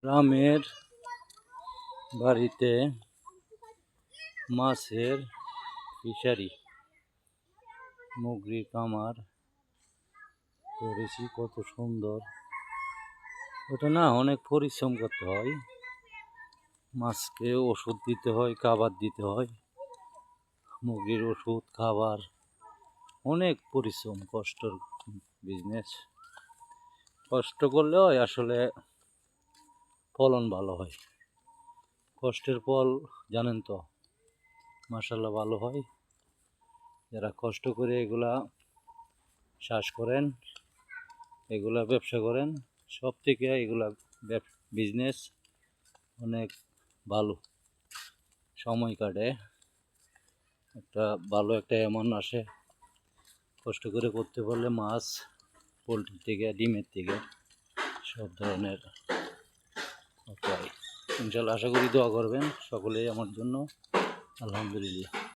গ্রামের বাড়িতে মাছের ফিশারি, মুগরি কামার করেছি, কত সুন্দর। ওটা না অনেক পরিশ্রম করতে হয়, মাছকে ওষুধ দিতে হয়, খাবার দিতে হয়, মুগরির ওষুধ খাবার, অনেক পরিশ্রম, কষ্টের বিজনেস। কষ্ট করলে হয় আসলে ফলন ভালো হয়। কষ্টের ফল জানেন তো, মাশাআল্লাহ ভালো হয়। যারা কষ্ট করে এগুলা চাষ করেন, এগুলা ব্যবসা করেন, সব থেকে এগুলা বিজনেস অনেক ভালো, সময় কাটে, একটা ভালো একটা অ্যামাউন্ট আসে। কষ্ট করে করতে পারলে মাছ, পোলট্রি থেকে, ডিমের থেকে সব ধরনের পাই। ইনশাল্লাহ আশা করি দোয়া করবেন সকলেই আমার জন্য। আলহামদুলিল্লাহ।